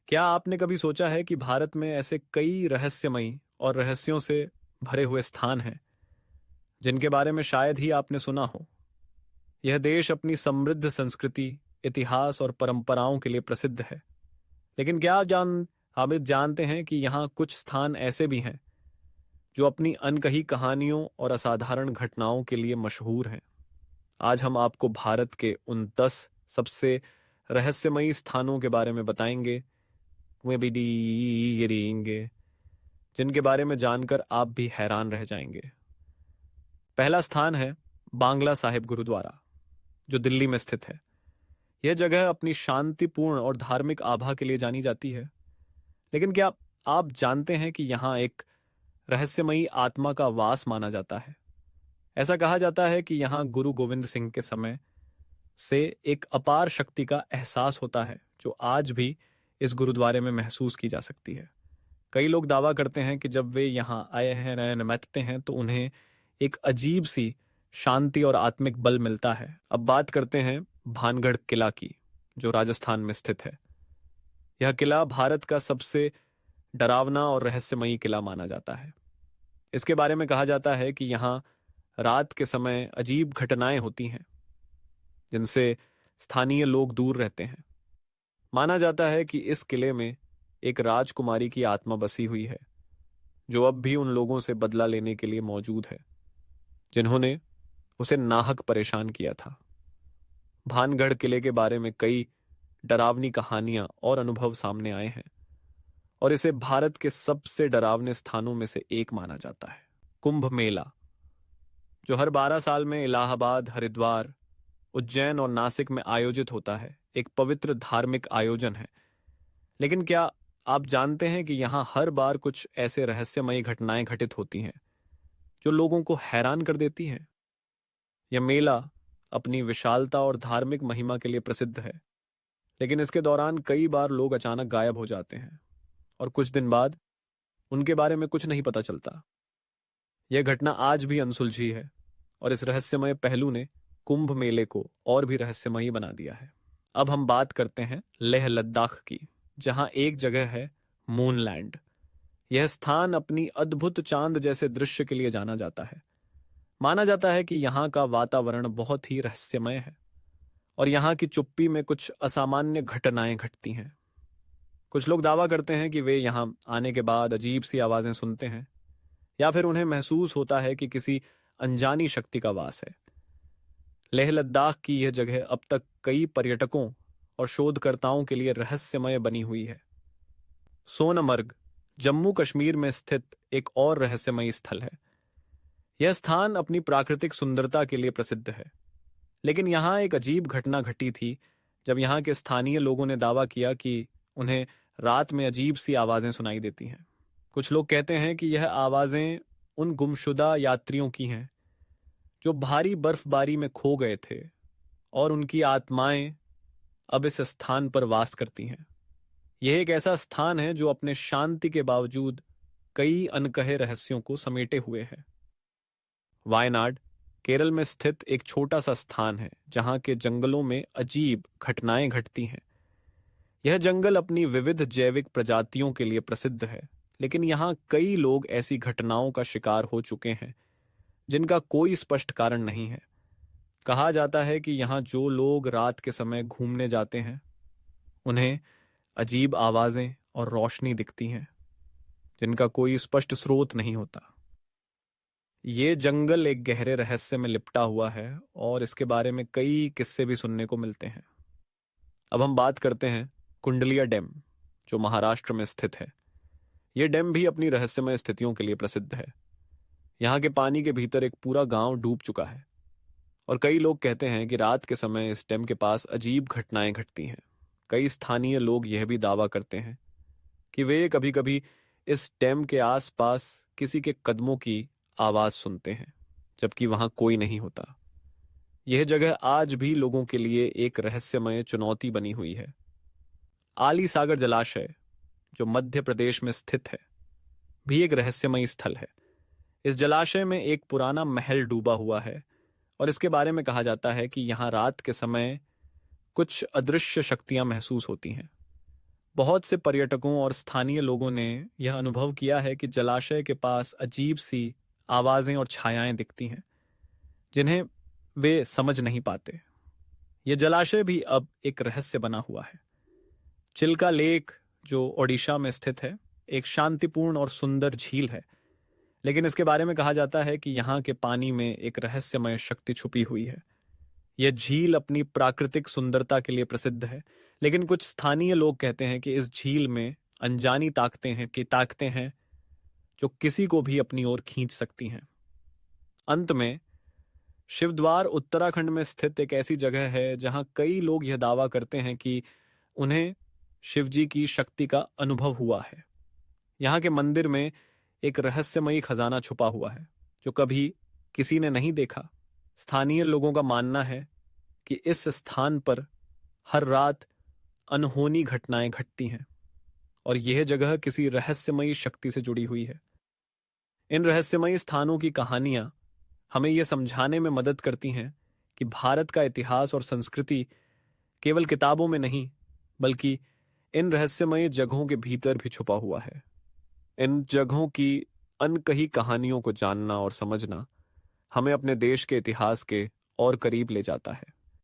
क्या आपने कभी सोचा है कि भारत में ऐसे कई रहस्यमयी और रहस्यों से भरे हुए स्थान हैं जिनके बारे में शायद ही आपने सुना हो। यह देश अपनी समृद्ध संस्कृति, इतिहास और परंपराओं के लिए प्रसिद्ध है। लेकिन क्या आप जानते हैं कि यहाँ कुछ स्थान ऐसे भी हैं जो अपनी अनकही कहानियों और असाधारण घटनाओं के लिए मशहूर हैं। आज हम आपको भारत के उन 10 सबसे रहस्यमयी स्थानों के बारे में बताएंगे, वे भी गिरेंगे, जिनके बारे में जानकर आप भी हैरान रह जाएंगे। पहला स्थान है बांग्ला साहिब गुरुद्वारा, जो दिल्ली में स्थित है। यह जगह अपनी शांतिपूर्ण और धार्मिक आभा के लिए जानी जाती है। लेकिन क्या आप जानते हैं कि यहाँ एक रहस्यमयी आत्मा का वास माना जाता है। ऐसा कहा जाता है कि यहाँ गुरु गोविंद सिंह के समय से एक अपार शक्ति का एहसास होता है, जो आज भी इस गुरुद्वारे में महसूस की जा सकती है। कई लोग दावा करते हैं कि जब वे यहाँ आए हैं नमस्ते हैं तो उन्हें एक अजीब सी शांति और आत्मिक बल मिलता है। अब बात करते हैं भानगढ़ किला की, जो राजस्थान में स्थित है। यह किला भारत का सबसे डरावना और रहस्यमयी किला माना जाता है। इसके बारे में कहा जाता है कि यहाँ रात के समय अजीब घटनाएं होती हैं जिनसे स्थानीय लोग दूर रहते हैं। माना जाता है कि इस किले में एक राजकुमारी की आत्मा बसी हुई है, जो अब भी उन लोगों से बदला लेने के लिए मौजूद है जिन्होंने उसे नाहक परेशान किया था। भानगढ़ किले के बारे में कई डरावनी कहानियां और अनुभव सामने आए हैं और इसे भारत के सबसे डरावने स्थानों में से एक माना जाता है। कुंभ मेला, जो हर 12 साल में इलाहाबाद, हरिद्वार, उज्जैन और नासिक में आयोजित होता है, एक पवित्र धार्मिक आयोजन है। लेकिन क्या आप जानते हैं कि यहाँ हर बार कुछ ऐसे रहस्यमयी घटनाएं घटित होती हैं जो लोगों को हैरान कर देती हैं। यह मेला अपनी विशालता और धार्मिक महिमा के लिए प्रसिद्ध है, लेकिन इसके दौरान कई बार लोग अचानक गायब हो जाते हैं और कुछ दिन बाद उनके बारे में कुछ नहीं पता चलता। यह घटना आज भी अनसुलझी है और इस रहस्यमय पहलू ने कुंभ मेले को और भी रहस्यमयी बना दिया है। अब हम बात करते हैं लेह लद्दाख की, जहां एक जगह है मूनलैंड। यह स्थान अपनी अद्भुत चांद जैसे दृश्य के लिए जाना जाता है। माना जाता है कि यहाँ का वातावरण बहुत ही रहस्यमय है और यहाँ की चुप्पी में कुछ असामान्य घटनाएं घटती हैं। कुछ लोग दावा करते हैं कि वे यहाँ आने के बाद अजीब सी आवाजें सुनते हैं या फिर उन्हें महसूस होता है कि किसी अनजानी शक्ति का वास है। लेह लद्दाख की यह जगह अब तक कई पर्यटकों और शोधकर्ताओं के लिए रहस्यमय बनी हुई है। सोनमर्ग, जम्मू कश्मीर में स्थित एक और रहस्यमयी स्थल है। यह स्थान अपनी प्राकृतिक सुंदरता के लिए प्रसिद्ध है, लेकिन यहाँ एक अजीब घटना घटी थी जब यहाँ के स्थानीय लोगों ने दावा किया कि उन्हें रात में अजीब सी आवाजें सुनाई देती हैं। कुछ लोग कहते हैं कि यह आवाजें उन गुमशुदा यात्रियों की हैं जो भारी बर्फबारी में खो गए थे और उनकी आत्माएं अब इस स्थान पर वास करती हैं। यह एक ऐसा स्थान है जो अपने शांति के बावजूद कई अनकहे रहस्यों को समेटे हुए है। वायनाड, केरल में स्थित एक छोटा सा स्थान है जहां के जंगलों में अजीब घटनाएं घटती हैं। यह जंगल अपनी विविध जैविक प्रजातियों के लिए प्रसिद्ध है, लेकिन यहाँ कई लोग ऐसी घटनाओं का शिकार हो चुके हैं जिनका कोई स्पष्ट कारण नहीं है। कहा जाता है कि यहाँ जो लोग रात के समय घूमने जाते हैं उन्हें अजीब आवाजें और रोशनी दिखती हैं जिनका कोई स्पष्ट स्रोत नहीं होता। ये जंगल एक गहरे रहस्य में लिपटा हुआ है और इसके बारे में कई किस्से भी सुनने को मिलते हैं। अब हम बात करते हैं कुंडलिया डैम, जो महाराष्ट्र में स्थित है। यह डैम भी अपनी रहस्यमय स्थितियों के लिए प्रसिद्ध है। यहाँ के पानी के भीतर एक पूरा गांव डूब चुका है और कई लोग कहते हैं कि रात के समय इस डैम के पास अजीब घटनाएं घटती हैं। कई स्थानीय लोग यह भी दावा करते हैं कि वे कभी कभी इस डैम के आसपास किसी के कदमों की आवाज सुनते हैं, जबकि वहां कोई नहीं होता। यह जगह आज भी लोगों के लिए एक रहस्यमय चुनौती बनी हुई है। आली सागर जलाशय, जो मध्य प्रदेश में स्थित है, भी एक रहस्यमयी स्थल है। इस जलाशय में एक पुराना महल डूबा हुआ है और इसके बारे में कहा जाता है कि यहाँ रात के समय कुछ अदृश्य शक्तियां महसूस होती हैं। बहुत से पर्यटकों और स्थानीय लोगों ने यह अनुभव किया है कि जलाशय के पास अजीब सी आवाजें और छायाएं दिखती हैं जिन्हें वे समझ नहीं पाते। यह जलाशय भी अब एक रहस्य बना हुआ है। चिल्का लेक, जो ओडिशा में स्थित है, एक शांतिपूर्ण और सुंदर झील है, लेकिन इसके बारे में कहा जाता है कि यहाँ के पानी में एक रहस्यमय शक्ति छुपी हुई है। यह झील अपनी प्राकृतिक सुंदरता के लिए प्रसिद्ध है, लेकिन कुछ स्थानीय लोग कहते हैं कि इस झील में अनजानी ताकतें हैं जो किसी को भी अपनी ओर खींच सकती हैं। अंत में, शिवद्वार उत्तराखंड में स्थित एक ऐसी जगह है जहां कई लोग यह दावा करते हैं कि उन्हें शिवजी की शक्ति का अनुभव हुआ है। यहाँ के मंदिर में एक रहस्यमयी खजाना छुपा हुआ है जो कभी किसी ने नहीं देखा। स्थानीय लोगों का मानना है कि इस स्थान पर हर रात अनहोनी घटनाएं घटती हैं और यह जगह किसी रहस्यमयी शक्ति से जुड़ी हुई है। इन रहस्यमयी स्थानों की कहानियां हमें यह समझाने में मदद करती हैं कि भारत का इतिहास और संस्कृति केवल किताबों में नहीं, बल्कि इन रहस्यमयी जगहों के भीतर भी छुपा हुआ है। इन जगहों की अनकही कहानियों को जानना और समझना हमें अपने देश के इतिहास के और करीब ले जाता है।